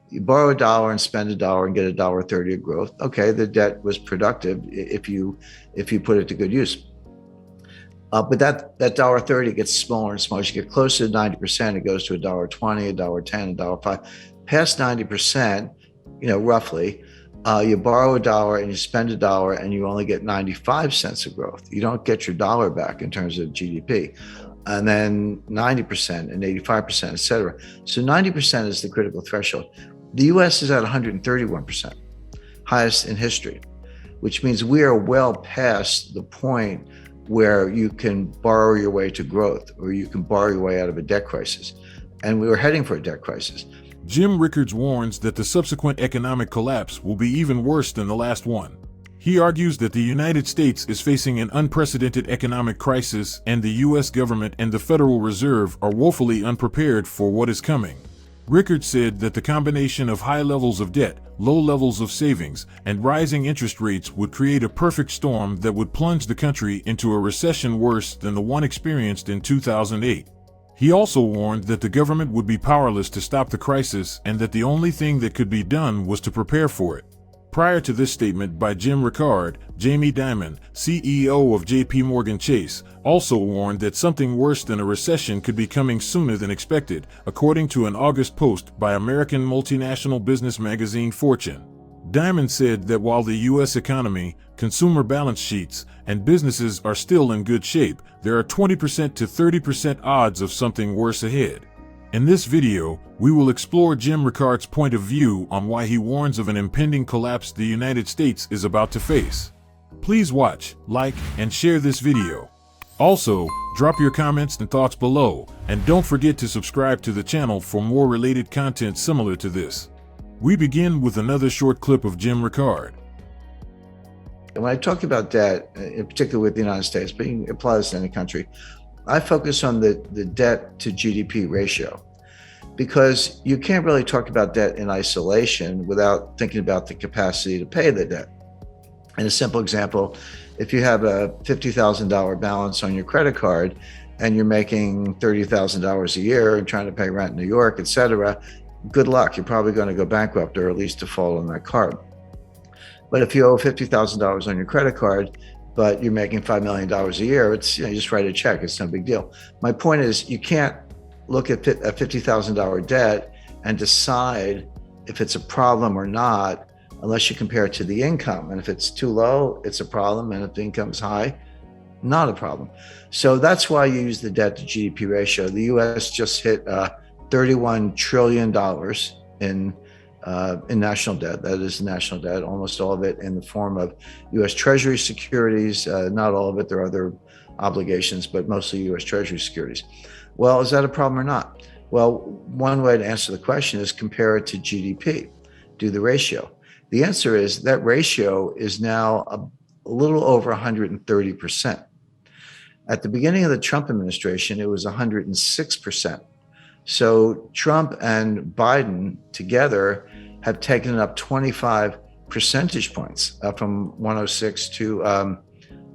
You borrow a dollar and spend a dollar and get $1.30 of growth. Okay, the debt was productive if you put it to good use. But that $1.30 gets smaller and smaller. As you get closer to 90%, it goes to $1.20, $1.10, $1.05. Past 90%, roughly, you borrow a dollar and you spend a dollar and you only get 95 cents of growth. You don't get your dollar back in terms of GDP. And then 90% and 85%, et cetera. So 90% is the critical threshold. The US is at 131%, highest in history, which means we are well past the point where you can borrow your way to growth or you can borrow your way out of a debt crisis. And we were heading for a debt crisis. Jim Rickards warns that the subsequent economic collapse will be even worse than the last one. He argues that the United States is facing an unprecedented economic crisis and the U.S. government and the Federal Reserve are woefully unprepared for what is coming. Rickards said that the combination of high levels of debt, low levels of savings, and rising interest rates would create a perfect storm that would plunge the country into a recession worse than the one experienced in 2008. He also warned that the government would be powerless to stop the crisis and that the only thing that could be done was to prepare for it. Prior to this statement by Jim Rickard, Jamie Dimon, CEO of JPMorgan Chase, also warned that something worse than a recession could be coming sooner than expected, according to an August post by American multinational business magazine Fortune. Dimon said that while the U.S. economy, consumer balance sheets, and businesses are still in good shape, there are 20% to 30% odds of something worse ahead. In this video, we will explore Jim Rickard's point of view on why he warns of an impending collapse the United States is about to face. Please watch, like, and share this video. Also, drop your comments and thoughts below, and don't forget to subscribe to the channel for more related content similar to this. We begin with another short clip of Jim Rickard. When I talk about debt, in particular with the United States, but you can apply this to any country, I focus on the debt to GDP ratio, because you can't really talk about debt in isolation without thinking about the capacity to pay the debt. And a simple example, if you have a $50,000 balance on your credit card and you're making $30,000 a year and trying to pay rent in New York, et cetera, good luck. You're probably going to go bankrupt or at least default on that card. But if you owe $50,000 on your credit card, but you're making $5 million a year, it's, you just write a check. It's no big deal. My point is, you can't look at a $50,000 debt and decide if it's a problem or not unless you compare it to the income. And if it's too low, it's a problem. And if the income is high, not a problem. So that's why you use the debt to GDP ratio. The US just hit $31 trillion in national debt. That is national debt, almost all of it in the form of US Treasury securities, not all of it. There are other obligations, but mostly US Treasury securities. Well, is that a problem or not? Well, one way to answer the question is compare it to GDP, do the ratio. The answer is that ratio is now a little over 130%. At the beginning of the Trump administration, it was 106%. So Trump and Biden together have taken it up 25 percentage points from 106 to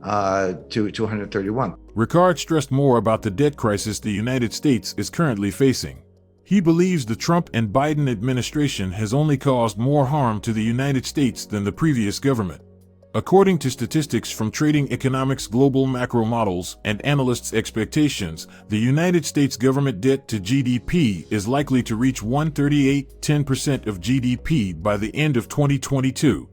131. Rickard stressed more about the debt crisis the United States is currently facing. He believes the Trump and Biden administration has only caused more harm to the United States than the previous government. According to statistics from Trading Economics Global Macro Models and analysts' expectations, the United States government debt to GDP is likely to reach 138.10% of GDP by the end of 2022.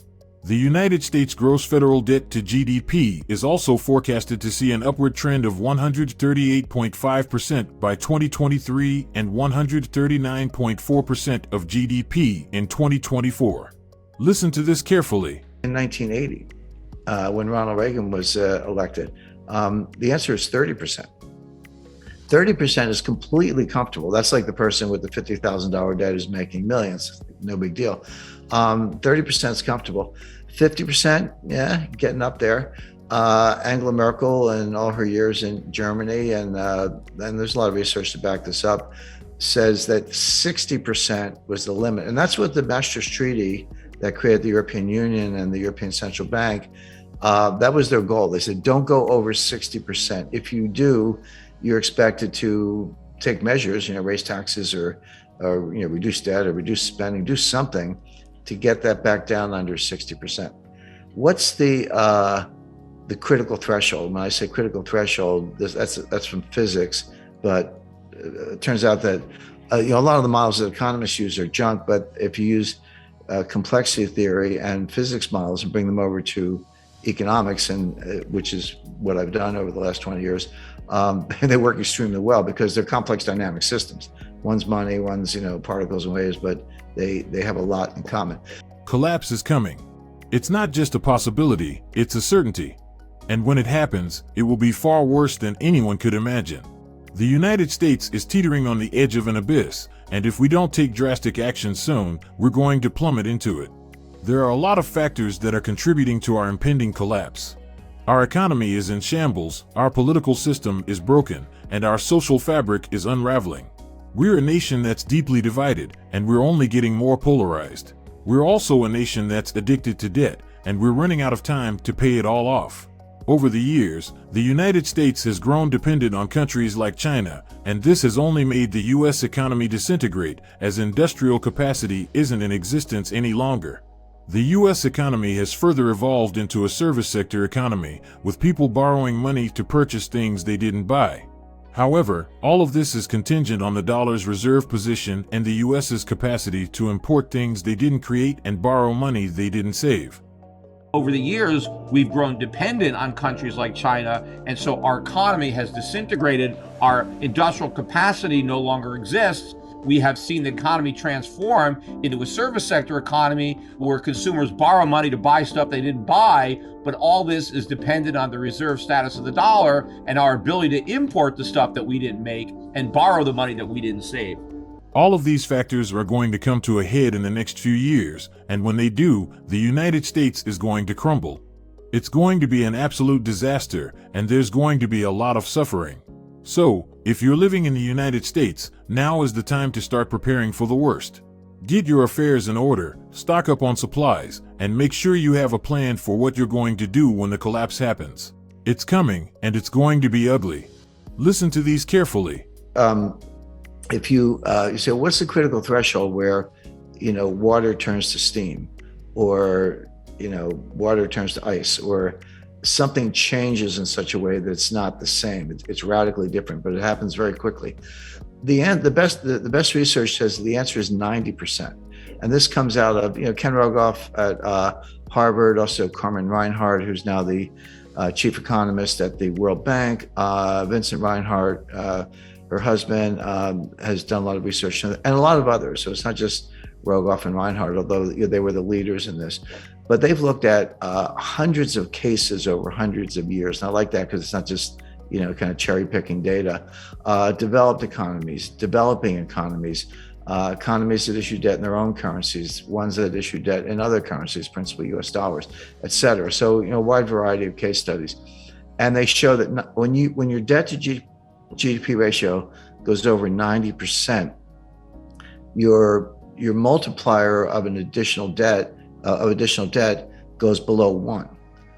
The United States gross federal debt to GDP is also forecasted to see an upward trend of 138.5% by 2023 and 139.4% of GDP in 2024. Listen to this carefully. In 1980, when Ronald Reagan was elected, the answer is 30%. 30% is completely comfortable. That's like the person with the $50,000 debt who's making millions. No big deal. 30% is comfortable. 50%, yeah, getting up there. Angela Merkel and all her years in Germany, and there's a lot of research to back this up, says that 60% was the limit. And that's what the Maastricht Treaty that created the European Union and the European Central Bank, that was their goal. They said, don't go over 60%. If you do, you're expected to take measures, raise taxes or or reduce debt or reduce spending, do something to get that back down under 60%. What's the critical threshold? When I say critical threshold, that's from physics, but it turns out that a lot of the models that economists use are junk. But if you use complexity theory and physics models and bring them over to economics, and which is what I've done over the last 20 years, they work extremely well because they're complex dynamic systems. One's money, one's particles and waves, but they have a lot in common. Collapse is coming. It's not just a possibility, it's a certainty. And when it happens, it will be far worse than anyone could imagine. The United States is teetering on the edge of an abyss, and if we don't take drastic action soon, we're going to plummet into it. There are a lot of factors that are contributing to our impending collapse. Our economy is in shambles, our political system is broken, and our social fabric is unraveling. We're a nation that's deeply divided, and we're only getting more polarized. We're also a nation that's addicted to debt, and we're running out of time to pay it all off. Over the years, the United States has grown dependent on countries like China, and this has only made the U.S. economy disintegrate, as industrial capacity isn't in existence any longer. The U.S. economy has further evolved into a service sector economy, with people borrowing money to purchase things they didn't buy. However, all of this is contingent on the dollar's reserve position and the U.S.'s capacity to import things they didn't create and borrow money they didn't save. Over the years, we've grown dependent on countries like China, and so our economy has disintegrated. Our industrial capacity no longer exists. We have seen the economy transform into a service sector economy where consumers borrow money to buy stuff they didn't buy, but all this is dependent on the reserve status of the dollar and our ability to import the stuff that we didn't make and borrow the money that we didn't save. All of these factors are going to come to a head in the next few years, and when they do, the United States is going to crumble. It's going to be an absolute disaster, and there's going to be a lot of suffering. So, if you're living in the United States, now is the time to start preparing for the worst. Get your affairs in order, stock up on supplies, and make sure you have a plan for what you're going to do when the collapse happens. It's coming, and it's going to be ugly. Listen to these carefully. If you say, what's the critical threshold where, water turns to steam, or, water turns to ice, or something changes in such a way that it's not the same. It's radically different, but it happens very quickly. The best research says the answer is 90%. And this comes out of, Ken Rogoff at Harvard, also Carmen Reinhart, who's now the chief economist at the World Bank, Vincent Reinhart, her husband, has done a lot of research, and a lot of others. So it's not just Rogoff and Reinhart, although they were the leaders in this. But they've looked at hundreds of cases over hundreds of years. And I like that because it's not just, kind of cherry picking data. Developed economies, developing economies, economies that issue debt in their own currencies, ones that issue debt in other currencies, principally US dollars, et cetera. So, a wide variety of case studies. And they show that when your debt to GDP ratio goes over 90%, your multiplier of additional debt goes below 1.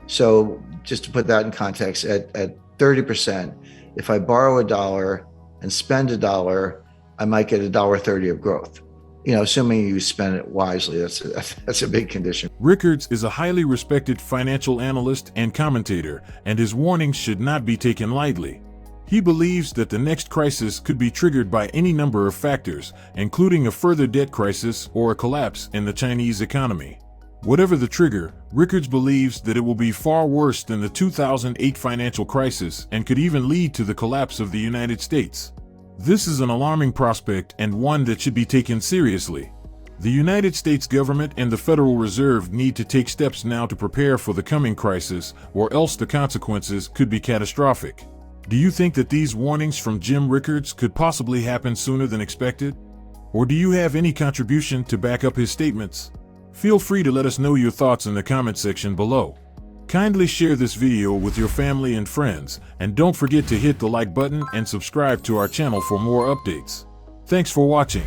So just to put that in context, at 30%, if I borrow $1 and spend $1, I might get $1.30 of growth. Assuming you spend it wisely. That's a big condition. Rickards is a highly respected financial analyst and commentator, and his warnings should not be taken lightly. He believes that the next crisis could be triggered by any number of factors, including a further debt crisis or a collapse in the Chinese economy. Whatever the trigger, Rickards believes that it will be far worse than the 2008 financial crisis and could even lead to the collapse of the United States. This is an alarming prospect and one that should be taken seriously. The United States government and the Federal Reserve need to take steps now to prepare for the coming crisis, or else the consequences could be catastrophic. Do you think that these warnings from Jim Rickards could possibly happen sooner than expected? Or do you have any contribution to back up his statements? Feel free to let us know your thoughts in the comment section below. Kindly share this video with your family and friends, and don't forget to hit the like button and subscribe to our channel for more updates. Thanks for watching.